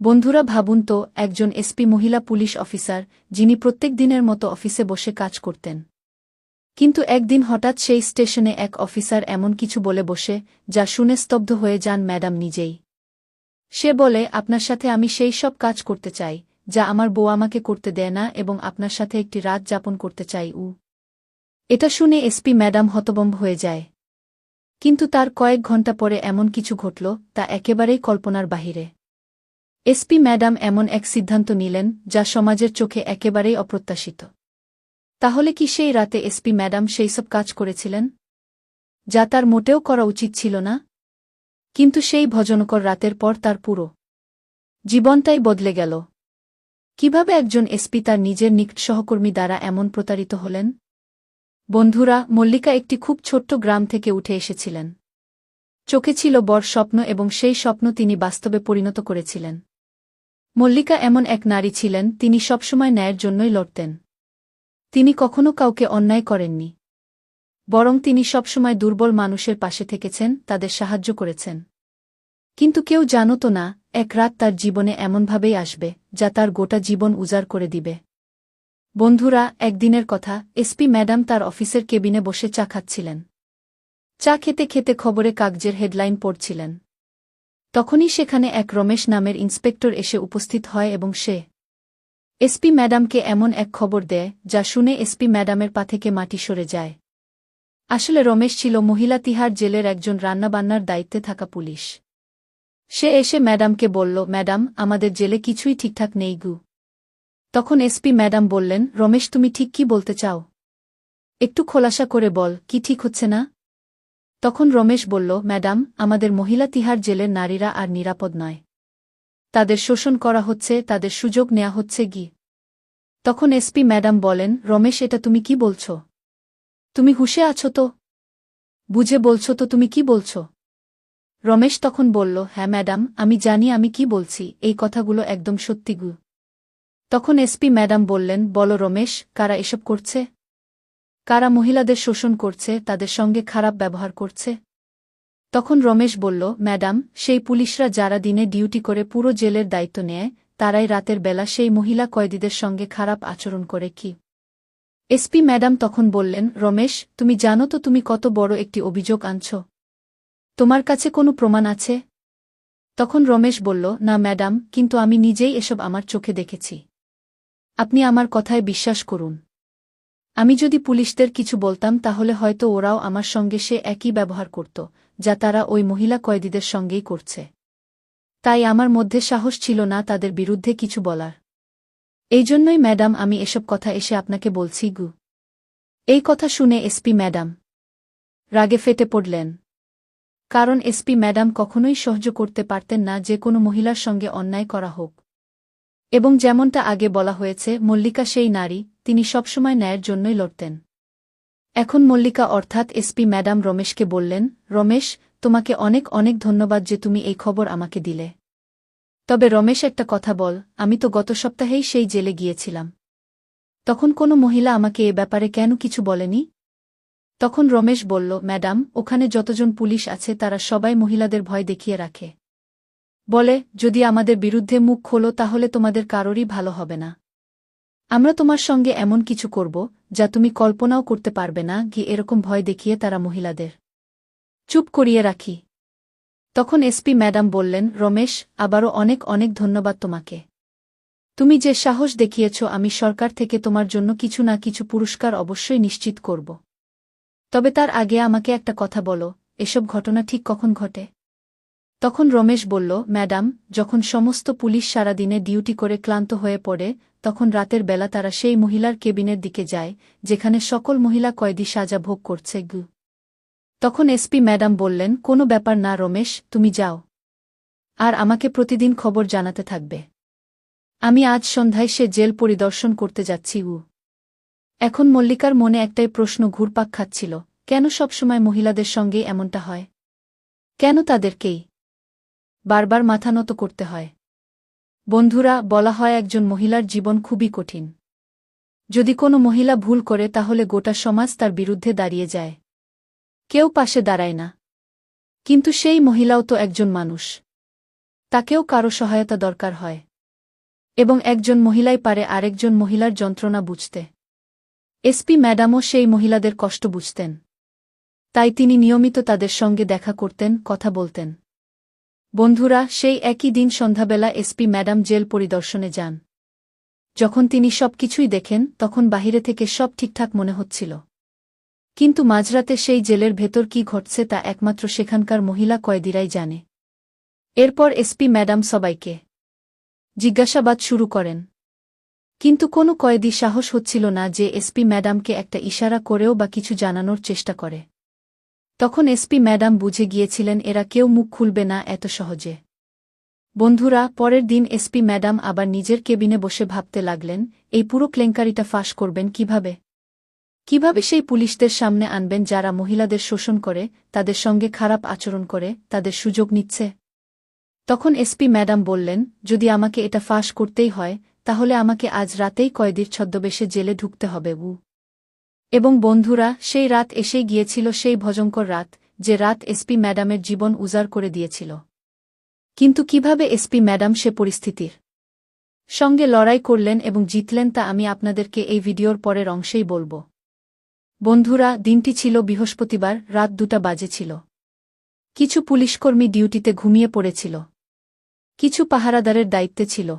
বন্ধুরা ভাবুন তো, একজন এসপি মহিলা পুলিশ অফিসার, যিনি প্রত্যেক দিনের মতো অফিসে বসে কাজ করতেন। কিন্তু একদিন হঠাৎ সেই স্টেশনে এক অফিসার এমন কিছু বলে বসে, যা শুনে স্তব্ধ হয়ে যান ম্যাডাম নিজেই। সে বলে, আপনার সাথে আমি সেই সব কাজ করতে চাই, যা আমার বউ আমাকে করতে দেয় না, এবং আপনার সাথে একটি রাত যাপন করতে চাই। এটা শুনে এসপি ম্যাডাম হতভম্ব হয়ে যায়। কিন্তু তার কয়েক ঘণ্টা পরে এমন কিছু ঘটল, তা একেবারেই কল্পনার বাহিরে। এসপি ম্যাডাম এমন এক সিদ্ধান্ত নিলেন, যা সমাজের চোখে একেবারেই অপ্রত্যাশিত। তাহলে কি সেই রাতে এসপি ম্যাডাম সেইসব কাজ করেছিলেন, যা তার মোটেও করা উচিত ছিল না? কিন্তু সেই ভজনকর রাতের পর তার পুরো জীবনটাই বদলে গেল। কিভাবে একজন এসপি তার নিজের নিকট সহকর্মী দ্বারা এমন প্রতারিত হলেন? বন্ধুরা, মল্লিকা একটি খুব ছোট্ট গ্রাম থেকে উঠে এসেছিলেন। চোখে ছিল বড় স্বপ্ন, এবং সেই স্বপ্ন তিনি বাস্তবে পরিণত করেছিলেন। মল্লিকা এমন এক নারী ছিলেন, তিনি সবসময় ন্যায়ের জন্যই লড়তেন। তিনি কখনো কাউকে অন্যায় করেননি, বরং তিনি সবসময় দুর্বল মানুষের পাশে থেকেছেন, তাদের সাহায্য করেছেন। কিন্তু কেউ জানত না, এক রাত তার জীবনে এমনভাবেই আসবে, যা তার গোটা জীবন উজাড় করে দিবে। বন্ধুরা, একদিনের কথা, এসপি ম্যাডাম তার অফিসের কেবিনে বসে চা খাচ্ছিলেন। চা খেতে খেতে খবরে কাগজের হেডলাইন পড়ছিলেন। তখনই সেখানে এক রমেশ নামের ইন্সপেক্টর এসে উপস্থিত হয়, এবং সে এসপি ম্যাডামকে এমন এক খবর দেয়, যা শুনে এসপি ম্যাডামের পা থেকে মাটি সরে যায়। আসলে রমেশ ছিল মহিলা তিহার জেলের একজন রান্নাবান্নার দায়িত্বে থাকা পুলিশ। সে এসে ম্যাডামকে বলল, ম্যাডাম, আমাদের জেলে কিছুই ঠিকঠাক নেই গু। তখন এসপি ম্যাডাম বললেন, রমেশ, তুমি ঠিক কি বলতে চাও? একটু খোলাসা করে বল, কি ঠিক হচ্ছে না? তখন রমেশ বলল, ম্যাডাম, আমাদের মহিলা তিহার জেলের নারীরা আর নিরাপদ নয়। তাদের শোষণ করা হচ্ছে, তাদের সুযোগ নেওয়া হচ্ছে গি। তখন এসপি ম্যাডাম বলেন, রমেশ, এটা তুমি কি বলছ? তুমি হুঁশে আছো তো? বুঝে বলছ তো তুমি কি বলছ? রমেশ তখন বলল, হ্যাঁ ম্যাডাম, আমি জানি আমি কি বলছি, এই কথাগুলো একদম সত্যি গু। তখন এসপি ম্যাডাম বললেন, বলো রমেশ, কারা এসব করছে? কারা মহিলাদের শোষণ করছে, তাদের সঙ্গে খারাপ ব্যবহার করছে? তখন রমেশ বলল, ম্যাডাম, সেই পুলিশরা যারা দিনে ডিউটি করে পুরো জেলের দায়িত্ব নেয়, তারাই রাতের বেলা সেই মহিলা কয়েদিদের সঙ্গে খারাপ আচরণ করে কি। এসপি ম্যাডাম তখন বললেন, রমেশ, তুমি জানো তো তুমি কত বড় একটি অভিযোগ আনছ? তোমার কাছে কোনো প্রমাণ আছে? তখন রমেশ বলল, না ম্যাডাম, কিন্তু আমি নিজেই এসব আমার চোখে দেখেছি। আপনি আমার কথায় বিশ্বাস করুন। আমি যদি পুলিশদের কিছু বলতাম, তাহলে হয়তো ওরাও আমার সঙ্গে সে একই ব্যবহার করত, যা তারা ওই মহিলা কয়েদিদের সঙ্গেই করছে। তাই আমার মধ্যে সাহস ছিল না তাদের বিরুদ্ধে কিছু বলার। এই জন্যই ম্যাডাম আমি এসব কথা এসে আপনাকে বলছি গু। এই কথা শুনে এসপি ম্যাডাম রাগে ফেটে পড়লেন। কারণ এসপি ম্যাডাম কখনোই সহ্য করতে পারতেন না যে কোনো মহিলার সঙ্গে অন্যায় করা হোক। এবং যেমনটা আগে বলা হয়েছে, মল্লিকা সেই নারী, তিনি সবসময় ন্যায়ের জন্যই লড়তেন। এখন মল্লিকা অর্থাৎ এসপি ম্যাডাম রমেশকে বললেন, রমেশ, তোমাকে অনেক অনেক ধন্যবাদ যে তুমি এই খবর আমাকে দিলে। তবে রমেশ, একটা কথা বল, আমি তো গত সপ্তাহেই সেই জেলে গিয়েছিলাম। তখন কোনো মহিলা আমাকে এ ব্যাপারে কেন কিছু বলেনি? তখন রমেশ বলল, ম্যাডাম, ওখানে যতজন পুলিশ আছে তারা সবাই মহিলাদের ভয় দেখিয়ে রাখে। বলে, যদি আমাদের বিরুদ্ধে মুখ খোলো তাহলে তোমাদের কারোরই ভালো হবে না। আমরা তোমার সঙ্গে এমন কিছু করব, যা তুমি কল্পনাও করতে পারবে না কি। এরকম ভয় দেখিয়ে তারা মহিলাদের চুপ করিয়ে রাখি। তখন এসপি ম্যাডাম বললেন, রমেশ, আবারও অনেক অনেক ধন্যবাদ তোমাকে। তুমি যে সাহস দেখিয়েছ, আমি সরকার থেকে তোমার জন্য কিছু না কিছু পুরস্কার অবশ্যই নিশ্চিত করব। তবে তার আগে আমাকে একটা কথা বলো, এসব ঘটনা ঠিক কখন ঘটে? তখন রমেশ বলল, ম্যাডাম, যখন সমস্ত পুলিশ সারাদিনে ডিউটি করে ক্লান্ত হয়ে পড়ে, তখন রাতের বেলা তারা সেই মহিলার কেবিনের দিকে যায়, যেখানে সকল মহিলা কয়েদি সাজা ভোগ করছে গু। তখন এসপি ম্যাডাম বললেন, কোনো ব্যাপার না রমেশ, তুমি যাও। আর আমাকে প্রতিদিন খবর জানাতে থাকবে। আমি আজ সন্ধ্যায় সে জেল পরিদর্শন করতে যাচ্ছি। এখন মল্লিকার মনে একটাই প্রশ্ন ঘুরপাক খাচ্ছিল, কেন সবসময় মহিলাদের সঙ্গেই এমনটা হয়? কেন তাদেরকেই বারবার মাথা নত করতে হয়? বন্ধুরা, বলা হয় একজন মহিলার জীবন খুবই কঠিন। যদি কোনো মহিলা ভুল করে তাহলে গোটা সমাজ তার বিরুদ্ধে দাঁড়িয়ে যায়। কেউ পাশে দাঁড়ায় না। কিন্তু সেই মহিলাও তো একজন মানুষ। তাকেও কারো সহায়তা দরকার হয়। এবং একজন মহিলাই পারে আরেকজন মহিলার যন্ত্রণা বুঝতে। এসপি ম্যাডামও সেই মহিলাদের কষ্ট বুঝতেন। তাই তিনি নিয়মিত তাদের সঙ্গে দেখা করতেন, কথা বলতেন। বন্ধুরা, সেই একই দিন সন্ধ্যাবেলা এসপি ম্যাডাম জেল পরিদর্শনে যান। যখন তিনি সবকিছুই দেখেন তখন বাহিরে থেকে সব ঠিকঠাক মনে হচ্ছিল। কিন্তু মাঝরাতে সেই জেলের ভেতর কি ঘটছে তা একমাত্র সেখানকার মহিলা কয়েদিরাই জানে। এরপর এসপি ম্যাডাম সবাইকে জিজ্ঞাসাবাদ শুরু করেন। কিন্তু কোনো কয়েদি সাহস হচ্ছিল না যে এসপি ম্যাডামকে একটা ইশারা করেও বা কিছু জানানোর চেষ্টা করে। তখন এসপি ম্যাডাম বুঝে গিয়েছিলেন এরা কেউ মুখ খুলবে না এত সহজে। বন্ধুরা, পরের দিন এসপি ম্যাডাম আবার নিজের কেবিনে বসে ভাবতে লাগলেন এই পুরো কেলেঙ্কারিটা ফাঁস করবেন কিভাবে। কিভাবে সেই পুলিশদের সামনে আনবেন যারা মহিলাদের শোষণ করে, তাদের সঙ্গে খারাপ আচরণ করে, তাদের সুযোগ নিচ্ছে। তখন এসপি ম্যাডাম বললেন, যদি আমাকে এটা ফাঁস করতেই হয় তাহলে আমাকে আজ রাতেই কয়েদির ছদ্মবেশে জেলে ঢুকতে হবে। এবং বন্ধুরা, সেই রাত এসেই গিয়েছিল, সেই ভয়ঙ্কর রাত, যে রাত এসপি ম্যাডামের জীবন উজাড় করে দিয়েছিল। কিন্তু কিভাবে এসপি ম্যাডাম সে পরিস্থিতির সঙ্গে লড়াই করলেন এবং জিতলেন তা আমি আপনাদেরকে এই ভিডিওর পরের অংশেই বলব। বন্ধুরা, দিনটি ছিল বৃহস্পতিবার, রাত 2টা বাজে ছিল। কিছু পুলিশকর্মী ডিউটিতে ঘুমিয়ে পড়েছিল। কিছু পাহারাদারের দায়িত্বে ছিল।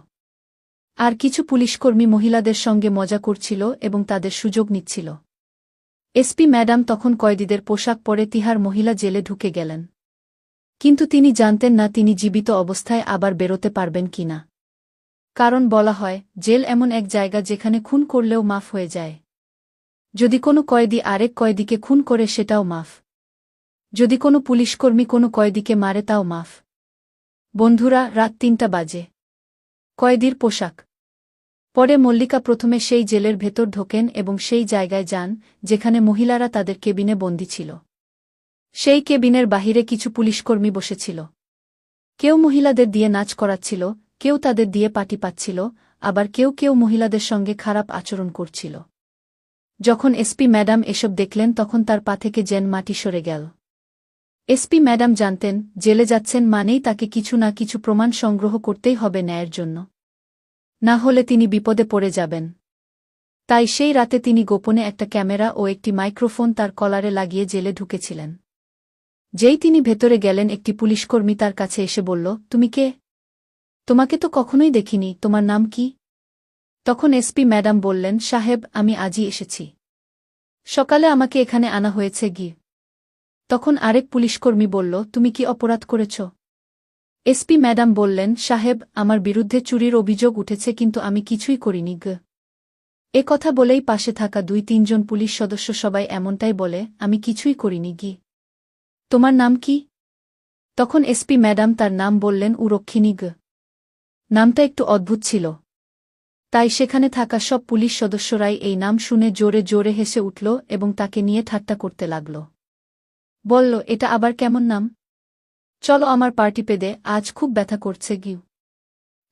আর কিছু পুলিশকর্মী মহিলাদের সঙ্গে মজা করছিল এবং তাদের সুযোগ নিচ্ছিল। এসপি ম্যাডাম তখন কয়েদিদের পোশাক পরে তিহার মহিলা জেলে ঢুকে গেলেন। কিন্তু তিনি জানতেন না তিনি জীবিত অবস্থায় আবার বেরোতে পারবেন কিনা। কারণ বলা হয় জেল এমন এক জায়গা যেখানে খুন করলেও মাফ হয়ে যায়। যদি কোনো কয়েদি আরেক কয়েদিকে খুন করে সেটাও মাফ। যদি কোনো পুলিশকর্মী কোনো কয়েদিকে মারে তাও মাফ। বন্ধুরা, রাত 3টা বাজে। কয়েদির পোশাক পরে মল্লিকা প্রথমে সেই জেলের ভেতর ঢোকেন এবং সেই জায়গায় যান যেখানে মহিলারা তাদের কেবিনে বন্দী ছিল। সেই কেবিনের বাহিরে কিছু পুলিশকর্মী বসেছিল। কেউ মহিলাদের দিয়ে নাচ করাচ্ছিল, কেউ তাদের দিয়ে পাটি পাচ্ছিল, আবার কেউ কেউ মহিলাদের সঙ্গে খারাপ আচরণ করছিল। যখন এসপি ম্যাডাম এসব দেখলেন তখন তার পা থেকে যেন মাটি সরে গেল। এসপি ম্যাডাম জানতেন জেলে যাচ্ছেন মানেই তাকে কিছু না কিছু প্রমাণ সংগ্রহ করতেই হবে ন্যায়ের জন্য। না হলে তিনি বিপদে পড়ে যাবেন। তাই সেই রাতে তিনি গোপনে একটা ক্যামেরা ও একটি মাইক্রোফোন তার কলারে লাগিয়ে জেলে ঢুকেছিলেন। যেই তিনি ভেতরে গেলেন একটি পুলিশকর্মী তার কাছে এসে বলল, তুমি কে? তোমাকে তো কখনোই দেখিনি, তোমার নাম কি? তখন এসপি ম্যাডাম বললেন, সাহেব, আমি আজই এসেছি। সকালে আমাকে এখানে আনা হয়েছে গিয়ে। তখন আরেক পুলিশকর্মী বলল, তুমি কি অপরাধ করেছ? এসপি ম্যাডাম বললেন, সাহেব, আমার বিরুদ্ধে চুরির অভিযোগ উঠেছে কিন্তু আমি কিছুই করিনি গ। এ কথা বলেই পাশে থাকা 2-3 জন পুলিশ সদস্য সবাই এমনটাই বলে, আমি কিছুই করিনি গি। তোমার নাম কি? তখন এসপি ম্যাডাম তার নাম বললেন রক্ষিণী গ। নামটা একটু অদ্ভুত ছিল। তাই সেখানে থাকা সব পুলিশ সদস্যরাই এই নাম শুনে জোরে জোরে হেসে উঠল এবং তাকে নিয়ে ঠাট্টা করতে লাগল। বলল, এটা আবার কেমন নাম? চলো আমার পার্টি পেদে, আজ খুব ব্যথা করছে গিউ।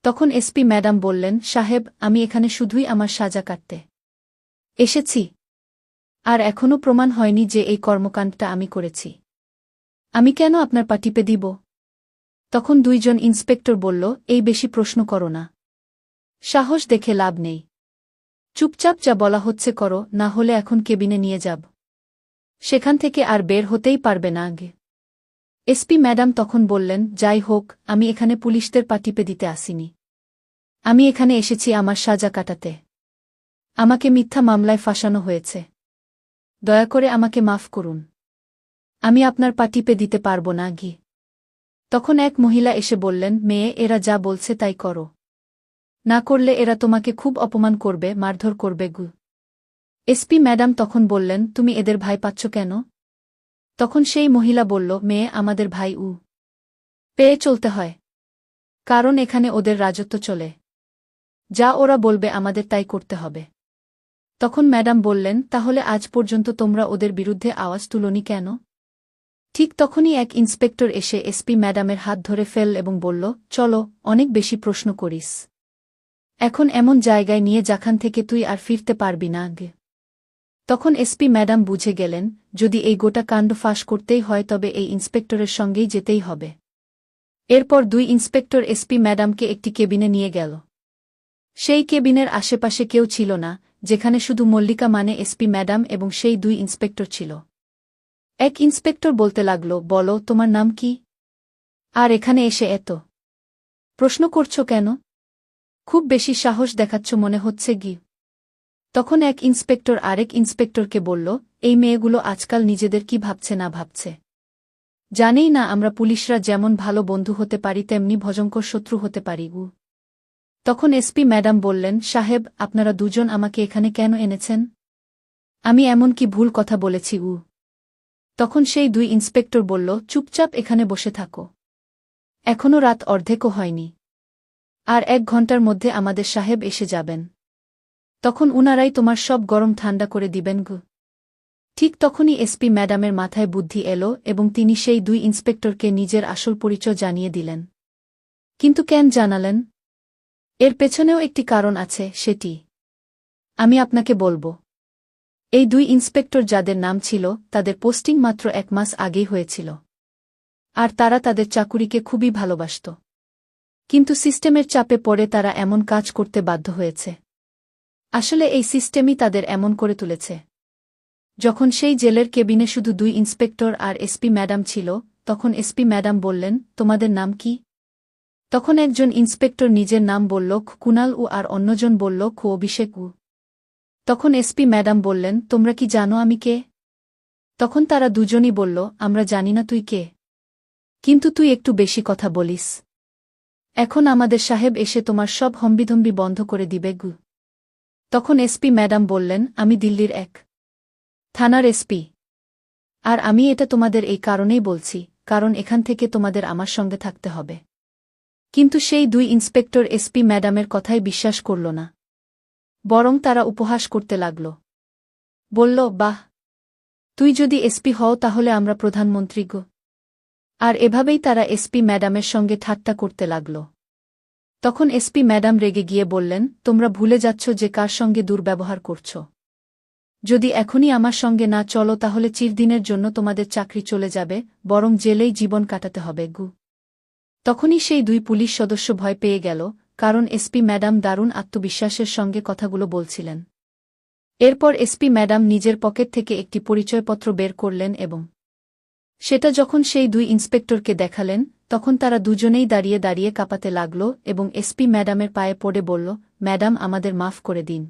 তখন এসপি ম্যাডাম বললেন, সাহেব, আমি এখানে শুধুই আমার সাজা কাটতে এসেছি। আর এখনও প্রমাণ হয়নি যে এই কর্মকাণ্ডটা আমি করেছি। আমি কেন আপনার পা টিপে দিব? তখন 2 জন ইন্সপেক্টর বলল, এই বেশি প্রশ্ন করো না। সাহস দেখে লাভ নেই। চুপচাপ যা বলা হচ্ছে করো, না হলে এখন কেবিনে নিয়ে যাব। সেখান থেকে আর বের হতেই পারবে না আগে। এসপি ম্যাডাম তখন বললেন, যাই হোক, আমি এখানে পুলিশদের পা টিপে দিতে আসিনি। আমি এখানে এসেছি আমার সাজা কাটাতে। আমাকে মিথ্যা মামলায় ফাঁসানো হয়েছে। দয়া করে আমাকে মাফ করুন। আমি আপনার পা টিপে দিতে পারব না গি। তখন এক মহিলা এসে বললেন, মেয়ে, এরা যা বলছে তাই করো। না করলে এরা তোমাকে খুব অপমান করবে, মারধর করবে গু। এসপি ম্যাডাম তখন বললেন, তুমি এদের ভয় পাচ্ছ কেন? তখন সেই মহিলা বলল, মেয়ে, আমাদের ভাই পেয়ে চলতে হয়। কারণ এখানে ওদের রাজত্ব চলে। যা ওরা বলবে আমাদের তাই করতে হবে। তখন ম্যাডাম বললেন, তাহলে আজ পর্যন্ত তোমরা ওদের বিরুদ্ধে আওয়াজ তুলোনি কেন? ঠিক তখনই এক ইন্সপেক্টর এসে এসপি ম্যাডামের হাত ধরে ফেল এবং বলল, চলো, অনেক বেশি প্রশ্ন করিস। এখন এমন জায়গায় নিয়ে যেখান থেকে তুই আর ফিরতে পারবি না আগে। তখন এসপি ম্যাডাম বুঝে গেলেন, যদি এই গোটা কাণ্ড ফাঁস করতেই হয় তবে এই ইন্সপেক্টরের সঙ্গেই যেতেই হবে। এরপর দুই ইন্সপেক্টর এসপি ম্যাডামকে একটি কেবিনে নিয়ে গেল। সেই কেবিনের আশেপাশে কেউ ছিল না, যেখানে শুধু মল্লিকা মানে এসপি ম্যাডাম এবং সেই দুই ইন্সপেক্টর ছিল। এক ইন্সপেক্টর বলতে লাগল, বলো তোমার নাম কি? আর এখানে এসে এত প্রশ্ন করছো কেন? খুব বেশি সাহস দেখাচ্ছ মনে হচ্ছে গি। তখন এক ইন্সপেক্টর আরেক ইন্সপেক্টরকে বলল, এই মেয়েগুলো আজকাল নিজেদের কি ভাবছে না ভাবছে। জানেই না আমরা পুলিশরা যেমন ভালো বন্ধু হতে পারি তেমনি ভয়ঙ্কর শত্রু হতে পারি। তখন এসপি ম্যাডাম বললেন, সাহেব আপনারা দুজন আমাকে এখানে কেন এনেছেন? আমি এমন কি ভুল কথা বলেছি? তখন সেই দুই ইন্সপেক্টর বলল, চুপচাপ এখানে বসে থাকো। এখনও রাত অর্ধেকও হয়নি, আর 1 ঘন্টার মধ্যে আমাদের সাহেব এসে যাবেন। তখন উনারাই তোমার সব গরম ঠান্ডা করে দিবেন গু। ঠিক তখনই এসপি ম্যাডামের মাথায় বুদ্ধি এলো এবং তিনি সেই দুই ইন্সপেক্টরকে নিজের আসল পরিচয় জানিয়ে দিলেন। কিন্তু কেন জানালেন? এর পেছনেও একটি কারণ আছে, সেটি আমি আপনাকে বলবো। এই দুই ইন্সপেক্টর যাদের নাম ছিল, তাদের পোস্টিং মাত্র 1 মাস আগেই হয়েছিল, আর তারা তাদের চাকুরিকে খুবই ভালোবাসত। কিন্তু সিস্টেমের চাপে পড়ে তারা এমন কাজ করতে বাধ্য হয়েছে। আসলে এই সিস্টেমই তাদের এমন করে তুলেছে। যখন সেই জেলের কেবিনে শুধু দুই ইন্সপেক্টর আর এসপি ম্যাডাম ছিল, তখন এসপি ম্যাডাম বললেন, তোমাদের নাম কি? তখন একজন ইন্সপেক্টর নিজের নাম বলল, কুনাল উ, আর অন্যজন বলল, অভিষেক উ। তখন এসপি ম্যাডাম বললেন, তোমরা কি জানো আমি কে? তখন তারা দুজনই বলল, আমরা জানি না তুই কে, কিন্তু তুই একটু বেশি কথা বলিস। এখন আমাদের সাহেব এসে তোমার সব হম্বিধম্বি বন্ধ করে দিবে গু। তখন এসপি ম্যাডাম বললেন, আমি দিল্লির এক থানার এসপি, আর আমি এটা তোমাদের এই কারণেই বলছি, কারণ এখান থেকে তোমাদের আমার সঙ্গে থাকতে হবে। কিন্তু সেই দুই ইন্সপেক্টর এসপি ম্যাডামের কথাই বিশ্বাস করল না, বরং তারা উপহাস করতে লাগল। বলল, বাহ, তুই যদি এসপি হও তাহলে আমরা প্রধানমন্ত্রী গো। আর এভাবেই তারা এসপি ম্যাডামের সঙ্গে ঠাট্টা করতে লাগল। তখন এসপি ম্যাডাম রেগে গিয়ে বললেন, তোমরা ভুলে যাচ্ছ যে কার সঙ্গে দুর্ব্যবহার করছ। যদি এখনই আমার সঙ্গে না চলো তাহলে চিরদিনের জন্য তোমাদের চাকরি চলে যাবে, বরং জেলেই জীবন কাটাতে হবে গু। তখনই সেই দুই পুলিশ সদস্য ভয় পেয়ে গেল, কারণ এসপি ম্যাডাম দারুণ আত্মবিশ্বাসের সঙ্গে কথাগুলো বলছিলেন। এরপর এসপি ম্যাডাম নিজের পকেট থেকে একটি পরিচয়পত্র বের করলেন এবং সেটা যখন সেই দুই ইন্সপেক্টরকে দেখালেন, তখন তারা দুজনেই দাঁড়িয়ে দাঁড়িয়ে কাঁপাতে লাগল এবং এসপি ম্যাডামের পায়ে পড়ে বলল, ম্যাডাম আমাদের মাফ করে দিন।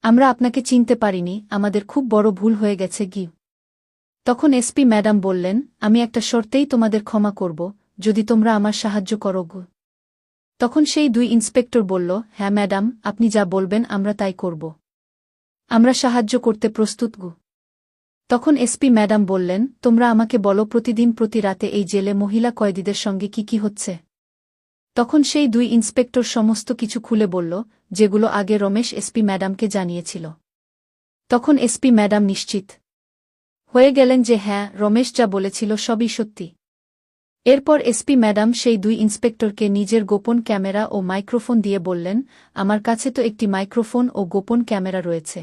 আমরা আপনাকে চিনতে পারিনি, আমাদের খুব বড় ভুল হয়ে গেছে গি। তখন এসপি ম্যাডাম বললেন, আমি একটা শর্তেই তোমাদের ক্ষমা করব, যদি তোমরা আমার সাহায্য করো গু। তখন সেই দুই ইন্সপেক্টর বলল, হ্যাঁ ম্যাডাম, আপনি যা বলবেন আমরা তাই করব। আমরা সাহায্য করতে প্রস্তুত গু। তখন এসপি ম্যাডাম বললেন, তোমরা আমাকে বলো প্রতিদিন প্রতি রাতে এই জেলে মহিলা কয়েদিদের সঙ্গে কি কি হচ্ছে। তখন সেই দুই ইন্সপেক্টর সমস্ত কিছু খুলে বলল, যেগুলো আগে রমেশ এসপি ম্যাডামকে জানিয়েছিল। তখন এসপি ম্যাডাম নিশ্চিত হয়ে গেলেন যে হ্যাঁ, রমেশ যা বলেছিল সবই সত্যি। এরপর এসপি ম্যাডাম সেই দুই ইন্সপেক্টরকে নিজের গোপন ক্যামেরা ও মাইক্রোফোন দিয়ে বললেন, আমার কাছে তো একটি মাইক্রোফোন ও গোপন ক্যামেরা রয়েছে,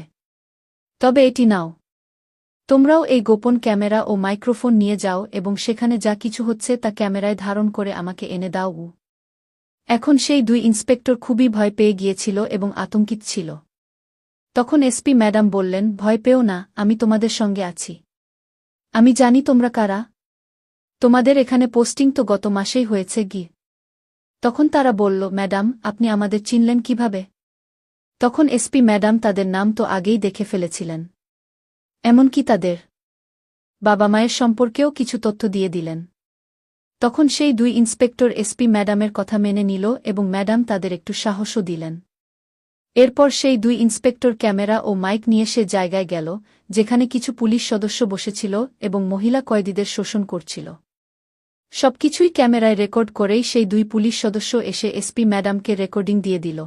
তবে এটি নাও। তোমরাও এই গোপন ক্যামেরা ও মাইক্রোফোন নিয়ে যাও এবং সেখানে যা কিছু হচ্ছে তা ক্যামেরায় ধারণ করে আমাকে এনে দাও। এখন সেই দুই ইন্সপেক্টর খুবই ভয় পেয়ে গিয়েছিল এবং আতঙ্কিত ছিল। তখন এসপি ম্যাডাম বললেন, ভয় পেও না, আমি তোমাদের সঙ্গে আছি। আমি জানি তোমরা কারা। তোমাদের এখানে পোস্টিং তো গত মাসেই হয়েছে গি। তখন তারা বলল, ম্যাডাম আপনি আমাদের চিনলেন কিভাবে? তখন এসপি ম্যাডাম তাদের নাম তো আগেই দেখে ফেলেছিলেন, এমনকি তাদের বাবা মায়ের সম্পর্কেও কিছু তথ্য দিয়ে দিলেন। তখন সেই দুই ইন্সপেক্টর এসপি ম্যাডামের কথা মেনে নিল এবং ম্যাডাম তাদের একটু সাহসও দিলেন। এরপর সেই দুই ইন্সপেক্টর ক্যামেরা ও মাইক নিয়ে সে জায়গায় গেল, যেখানে কিছু পুলিশ সদস্য বসেছিল এবং মহিলা কয়েদিদের শোষণ করছিল। সবকিছুই ক্যামেরায় রেকর্ড করেই সেই দুই পুলিশ সদস্য এসে এসপি ম্যাডামকে রেকর্ডিং দিয়ে দিল।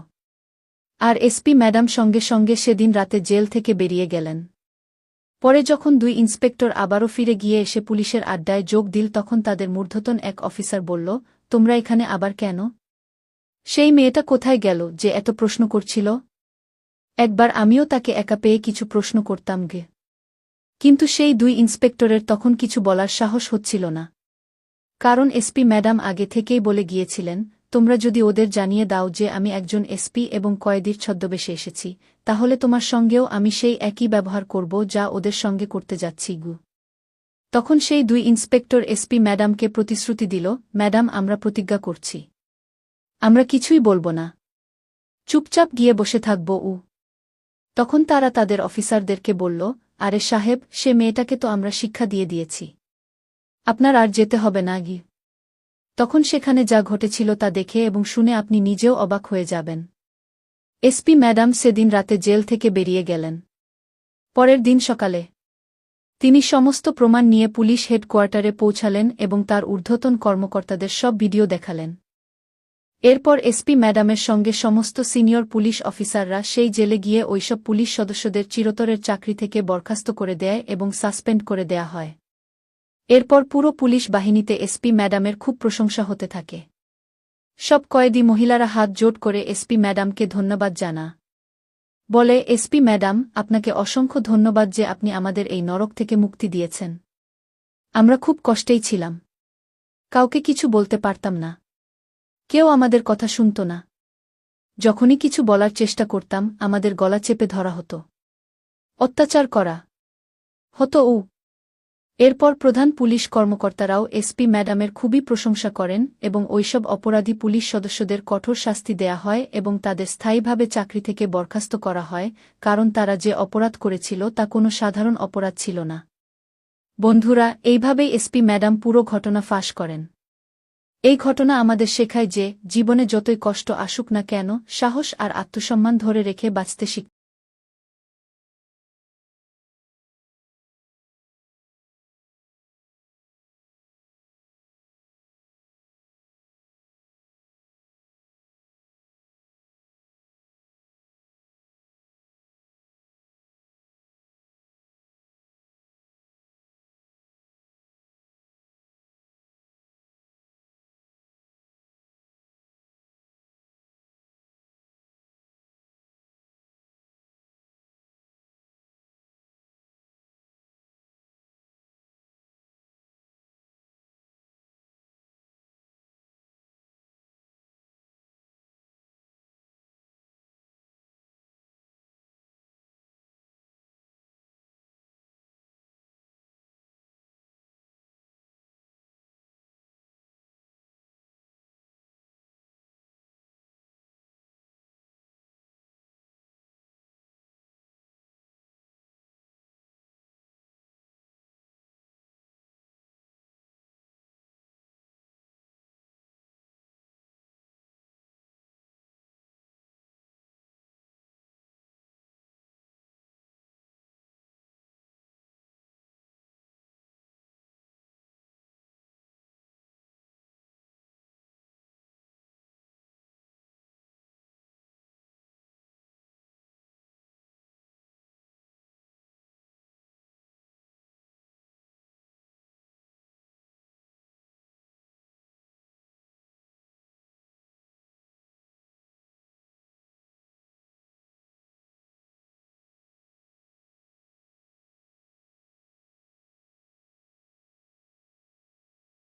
আর এসপি ম্যাডাম সঙ্গে সঙ্গে সেদিন রাতে জেল থেকে বেরিয়ে গেলেন। পরে যখন দুই ইন্সপেক্টর আবারও ফিরে গিয়ে এসে পুলিশের আড্ডায় যোগ দিল, তখন তাদের মূর্ধতন এক অফিসার বলল, তোমরা এখানে আবার কেন? সেই মেয়েটা কোথায় গেল যে এত প্রশ্ন করছিল? একবার আমিও তাকে একা পেয়ে কিছু প্রশ্ন করতাম গে। কিন্তু সেই দুই ইন্সপেক্টরের তখন কিছু বলার সাহস হচ্ছিল না। কারণ এসপি ম্যাডাম আগে থেকেই বলে গিয়েছিলেন, তোমরা যদি ওদের জানিয়ে দাও যে আমি একজন এসপি এবং কয়েদির ছদ্মবেশে এসেছি, তাহলে তোমার সঙ্গেও আমি সেই একই ব্যবহার করব যা ওদের সঙ্গে করতে যাচ্ছি গু। তখন সেই দুই ইন্সপেক্টর এসপি ম্যাডামকে প্রতিশ্রুতি দিল, ম্যাডাম আমরা প্রতিজ্ঞা করছি, আমরা কিছুই বলবো না, চুপচাপ গিয়ে বসে থাকব। তখন তারা তাদের অফিসারদেরকে বলল, আরে সাহেব, সে মেয়েটাকে তো আমরা শিক্ষা দিয়ে দিয়েছি, আপনার আর যেতে হবে না গি। তখন সেখানে যা ঘটেছিল তা দেখে এবং শুনে আপনি নিজেও অবাক হয়ে যাবেন। এসপি ম্যাডাম সেদিন রাতে জেল থেকে বেরিয়ে গেলেন। পরের দিন সকালে তিনি সমস্ত প্রমাণ নিয়ে পুলিশ হেডকোয়ার্টারে পৌঁছালেন এবং তার ঊর্ধ্বতন কর্মকর্তাদের সব ভিডিও দেখালেন। এরপর এসপি ম্যাডামের সঙ্গে সমস্ত সিনিয়র পুলিশ অফিসাররা সেই জেলে গিয়ে ওইসব পুলিশ সদস্যদের চিরতরের চাকরি থেকে বরখাস্ত করে দেয় এবং সাসপেন্ড করে দেয়া হয়। এরপর পুরো পুলিশ বাহিনীতে এসপি ম্যাডামের খুব প্রশংসা হতে থাকে। সব কয়েদি মহিলারা হাত জোট করে এসপি ম্যাডামকে ধন্যবাদ জানা। বলে, এসপি ম্যাডাম, আপনাকে অসংখ্য ধন্যবাদ যে আপনি আমাদের এই নরক থেকে মুক্তি দিয়েছেন। আমরা খুব কষ্টেই ছিলাম, কাউকে কিছু বলতে পারতাম না, কেউ আমাদের কথা শুনত না। যখনই কিছু বলার চেষ্টা করতাম আমাদের গলা চেপে ধরা হতো, অত্যাচার করা হতো। এরপর প্রধান পুলিশ কর্মকর্তারাও এসপি ম্যাডামের খুবই প্রশংসা করেন এবং ওইসব অপরাধী পুলিশ সদস্যদের কঠোর শাস্তি দেয়া হয় এবং তাদের স্থায়ীভাবে চাকরি থেকে বরখাস্ত করা হয়, কারণ তারা যে অপরাধ করেছিল তা কোনো সাধারণ অপরাধ ছিল না। বন্ধুরা, এইভাবেই এসপি ম্যাডাম পুরো ঘটনা ফাঁস করেন। এই ঘটনা আমাদের শেখায় যে জীবনে যতই কষ্ট আসুক না কেন, সাহস আর আত্মসম্মান ধরে রেখে বাঁচতে শিখ।